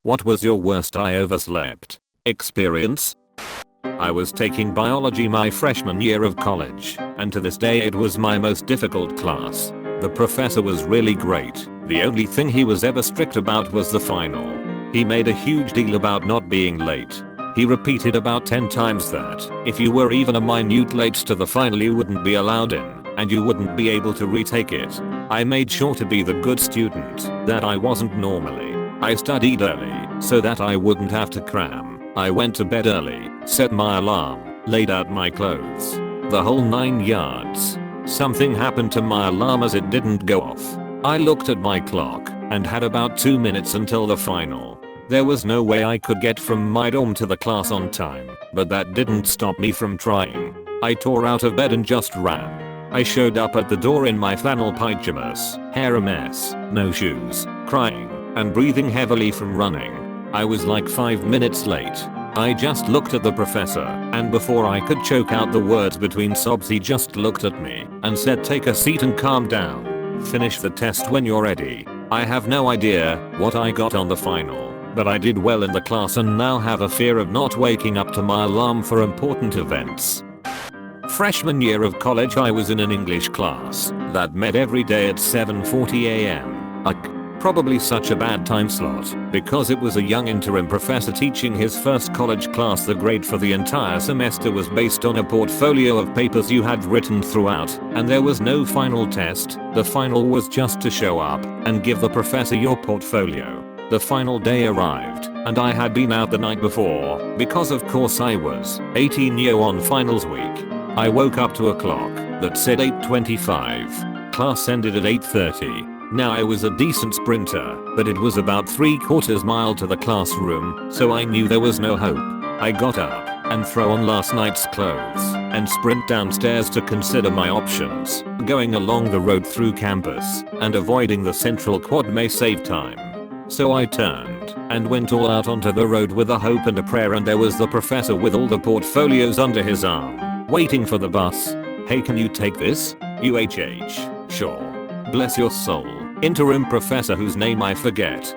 What was your worst I overslept experience? I was taking biology my freshman year of college, and to this day it was my most difficult class. The professor was really great. The only thing he was ever strict about was the final. He made a huge deal about not being late. He repeated about 10 times that if you were even a minute late to the final you wouldn't be allowed in, and you wouldn't be able to retake it. I made sure to be the good student that I wasn't normally. I studied early so that I wouldn't have to cram. I went to bed early, set my alarm, laid out my clothes. The whole 9 yards. Something happened to my alarm as it didn't go off. I looked at my clock and had about 2 minutes until the final. There was no way I could get from my dorm to the class on time, but that didn't stop me from trying. I tore out of bed and just ran. I showed up at the door in my flannel pajamas, hair a mess, no shoes, crying, and breathing heavily from running. I was like 5 minutes late. I just looked at the professor, and before I could choke out the words between sobs he just looked at me and said, "Take a seat and calm down. Finish the test when you're ready." I have no idea what I got on the final, but I did well in the class and now have a fear of not waking up to my alarm for important events. Freshman year of college I was in an English class that met every day at 7:40 am. Probably such a bad time slot because it was a young interim professor teaching his first college class. The grade for the entire semester was based on a portfolio of papers you had written throughout, and there was no final test. The final was just to show up and give the professor your portfolio. The final day arrived and I had been out the night before because of course I was 18 year on finals week. I woke up to a clock that said 8:25. Class ended at 8:30. Now I was a decent sprinter, but it was about 3/4 mile to the classroom, so I knew there was no hope. I got up and throw on last night's clothes and sprint downstairs to consider my options. Going along the road through campus and avoiding the central quad may save time. So I turned and went all out onto the road with a hope and a prayer, and there was the professor with all the portfolios under his arm, waiting for the bus. "Hey, can you take this?" UHH. "Sure." Bless your soul. Interim professor whose name I forget.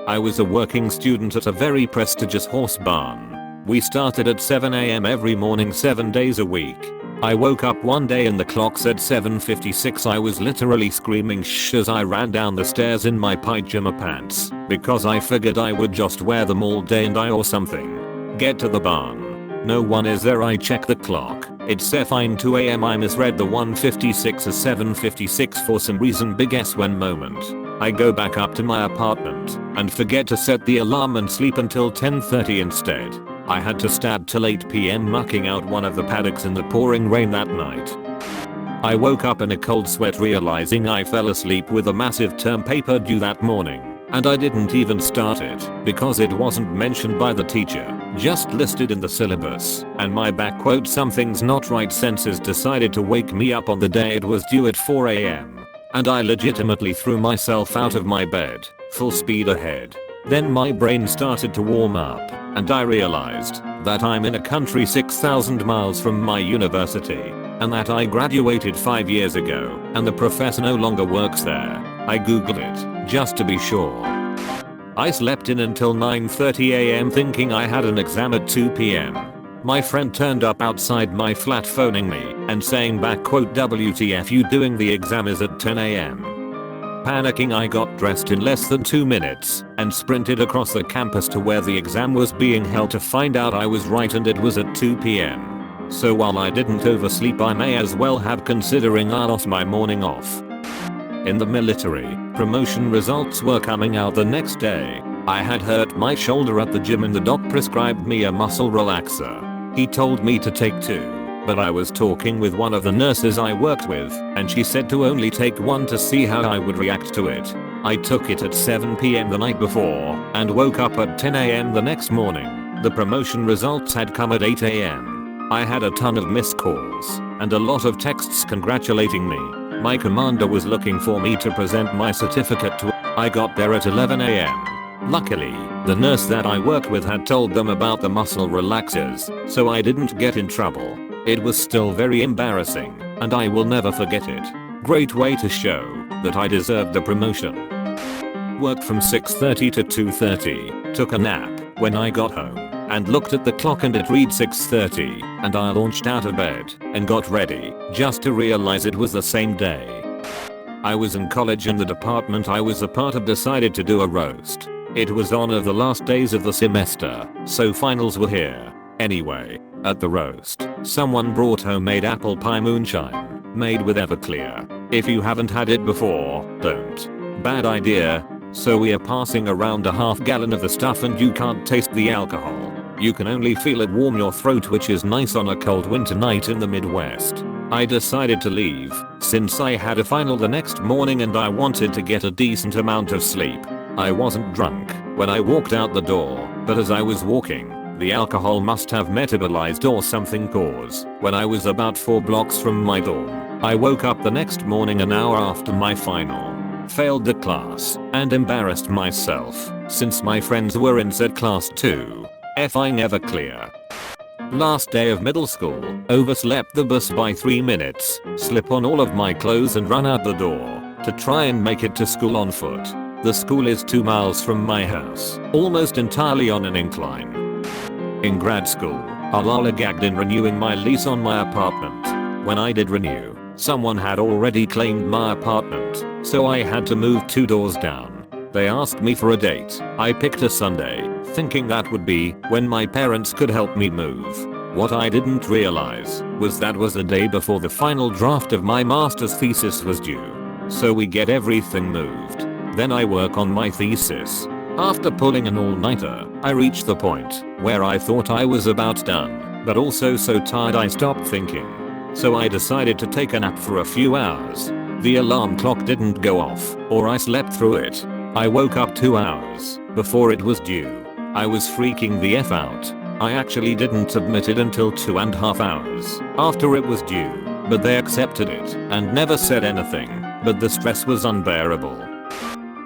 I was a working student at a very prestigious horse barn. We started at 7 am every morning 7 days a week. I woke up one day and the clock said 7:56. I was literally screaming shh as I ran down the stairs in my pajama pants because I figured I would just wear them all day and die or something. Get to the barn. No one is there. I check the clock. It said fine 2 am. I misread the 1:56 as 7:56 for some reason. Big S1 moment. I go back up to my apartment and forget to set the alarm and sleep until 10:30 instead. I had to stand till 8 pm mucking out one of the paddocks in the pouring rain that night. I woke up in a cold sweat realizing I fell asleep with a massive term paper due that morning. And I didn't even start it because it wasn't mentioned by the teacher, just listed in the syllabus, and my "something's not right" senses decided to wake me up on the day it was due at 4 am. And I legitimately threw myself out of my bed, full speed ahead. Then my brain started to warm up, and I realized that I'm in a country 6,000 miles from my university, and that I graduated 5 years ago, and the professor no longer works there. I googled it, just to be sure. I slept in until 9:30 am thinking I had an exam at 2 pm. My friend turned up outside my flat phoning me and saying back "WTF you doing, the exam is at 10 am. Panicking, I got dressed in less than 2 minutes and sprinted across the campus to where the exam was being held to find out I was right and it was at 2 pm. So while I didn't oversleep I may as well have, considering I lost my morning off. In the military, promotion results were coming out the next day. I had hurt my shoulder at the gym and the doc prescribed me a muscle relaxer. He told me to take 2, but I was talking with one of the nurses I worked with, and she said to only take 1 to see how I would react to it. I took it at 7 pm the night before and woke up at 10 am the next morning. The promotion results had come at 8 am. I had a ton of missed calls and a lot of texts congratulating me. My commander was looking for me to present my certificate to. I got there at 11 am. Luckily, the nurse that I worked with had told them about the muscle relaxers, so I didn't get in trouble. It was still very embarrassing, and I will never forget it. Great way to show that I deserved the promotion. Work from 6:30 to 2:30. took a nap when I got home, and looked at the clock and it read 6:30, and I launched out of bed and got ready just to realize it was the same day. I was in college and the department I was a part of decided to do a roast. It was one of the last days of the semester, so finals were here. Anyway, at the roast, someone brought homemade apple pie moonshine, made with Everclear. If you haven't had it before, don't. Bad idea. So we are passing around a half gallon of the stuff and you can't taste the alcohol. You can only feel it warm your throat, which is nice on a cold winter night in the Midwest. I decided to leave since I had a final the next morning and I wanted to get a decent amount of sleep. I wasn't drunk when I walked out the door, but as I was walking, the alcohol must have metabolized or something, cause when I was about 4 blocks from my dorm, I woke up the next morning an hour after my final. Failed the class and embarrassed myself since my friends were in said class too. F-ing Everclear. Last day of middle school, overslept the bus by 3 minutes, slip on all of my clothes and run out the door to try and make it to school on foot. The school is 2 miles from my house, almost entirely on an incline. In grad school, I lollygagged in renewing my lease on my apartment. When I did renew, someone had already claimed my apartment, so I had to move 2 doors down. They asked me for a date. I picked a Sunday, thinking that would be when my parents could help me move. What I didn't realize was that was the day before the final draft of my master's thesis was due. So we get everything moved. Then I work on my thesis. After pulling an all-nighter, I reached the point where I thought I was about done, but also so tired I stopped thinking. So I decided to take a nap for a few hours. The alarm clock didn't go off, or I slept through it. I woke up 2 hours before it was due. I was freaking the F out. I actually didn't submit it until 2.5 hours after it was due, but they accepted it and never said anything, but the stress was unbearable.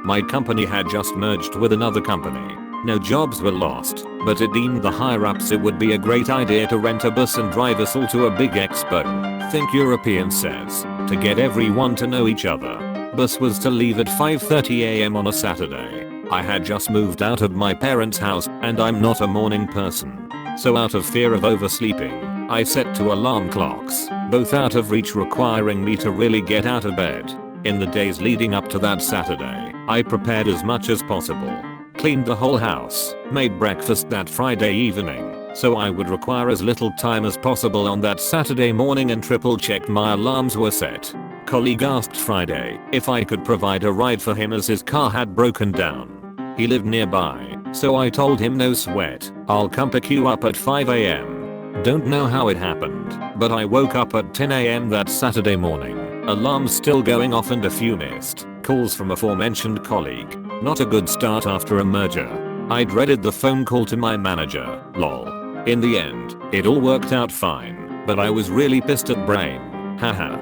My company had just merged with another company. No jobs were lost, but it deemed the higher ups it would be a great idea to rent a bus and drive us all to a big expo. Think European says, to get everyone to know each other. Bus was to leave at 5:30 am on a Saturday. I had just moved out of my parents' house and I'm not a morning person. So out of fear of oversleeping, I set 2 alarm clocks, both out of reach, requiring me to really get out of bed. In the days leading up to that Saturday, I prepared as much as possible. Cleaned the whole house, made breakfast that Friday evening, so I would require as little time as possible on that Saturday morning, and triple checked my alarms were set. Colleague asked Friday if I could provide a ride for him as his car had broken down. He lived nearby, so I told him no sweat, I'll come pick you up at 5 am. Don't know how it happened, but I woke up at 10 am that Saturday morning. Alarms still going off and a few missed calls from aforementioned colleague. Not a good start after a merger. I dreaded the phone call to my manager, lol. In the end, it all worked out fine, but I was really pissed at brain. Haha.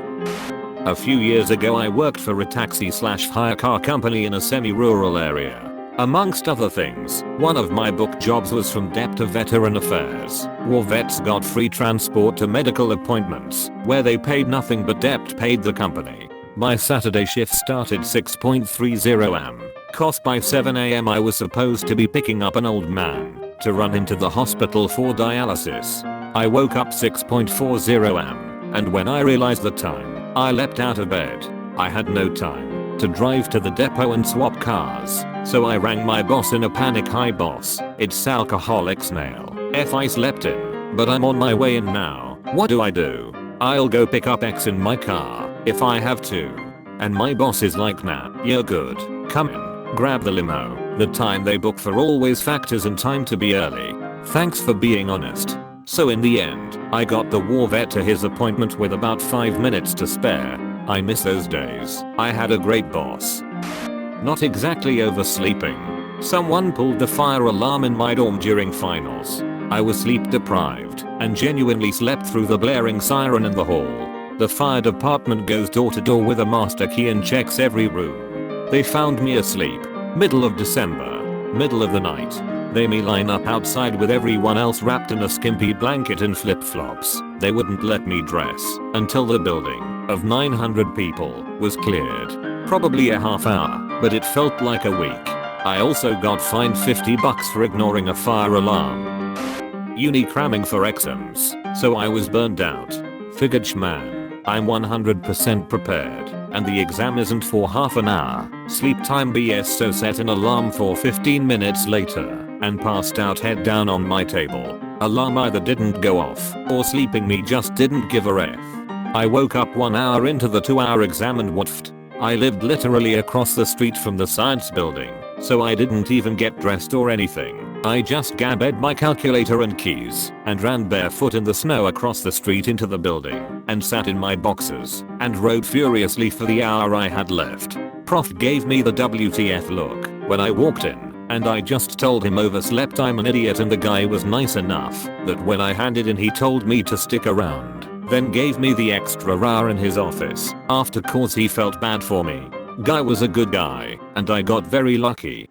A few years ago I worked for a taxi/hire car company in a semi-rural area. Amongst other things, one of my book jobs was from DEP to Veteran Affairs. War vets got free transport to medical appointments, where they paid nothing but DEP paid the company. My Saturday shift started 6:30 am. Cost by 7 am I was supposed to be picking up an old man to run into the hospital for dialysis. I woke up 6:40 am, and when I realized the time, I leapt out of bed. I had no time to drive to the depot and swap cars, so I rang my boss in a panic. Hi boss, it's alcoholic snail. I slept in, but I'm on my way in now. What do I do? I'll go pick up X in my car, if I have to. And my boss is like, nah, you're good. Come in, grab the limo. The time they book for always factors in time to be early. Thanks for being honest. So in the end, I got the war vet to his appointment with about 5 minutes to spare. I miss those days. I had a great boss. Not exactly oversleeping. Someone pulled the fire alarm in my dorm during finals. I was sleep deprived and genuinely slept through the blaring siren in the hall. The fire department goes door to door with a master key and checks every room. They found me asleep. Middle of December. Middle of the night. They me line up outside with everyone else wrapped in a skimpy blanket and flip-flops. They wouldn't let me dress until the building of 900 people was cleared. Probably a half hour, but it felt like a week. I also got fined $50 for ignoring a fire alarm. Uni cramming for exams, so I was burned out. Figured man, I'm 100% prepared, and the exam isn't for half an hour. Sleep time BS, so set an alarm for 15 minutes later, and passed out head down on my table. Alarm either didn't go off, or sleeping me just didn't give a F. I woke up 1 hour into the 2-hour exam and woofed. I lived literally across the street from the science building, so I didn't even get dressed or anything. I just grabbed my calculator and keys, and ran barefoot in the snow across the street into the building, and sat in my boxers, and rode furiously for the hour I had left. Prof gave me the WTF look when I walked in, and I just told him overslept, I'm an idiot, and the guy was nice enough that when I handed in he told me to stick around, then gave me the extra hour in his office. After course he felt bad for me. Guy was a good guy, and I got very lucky.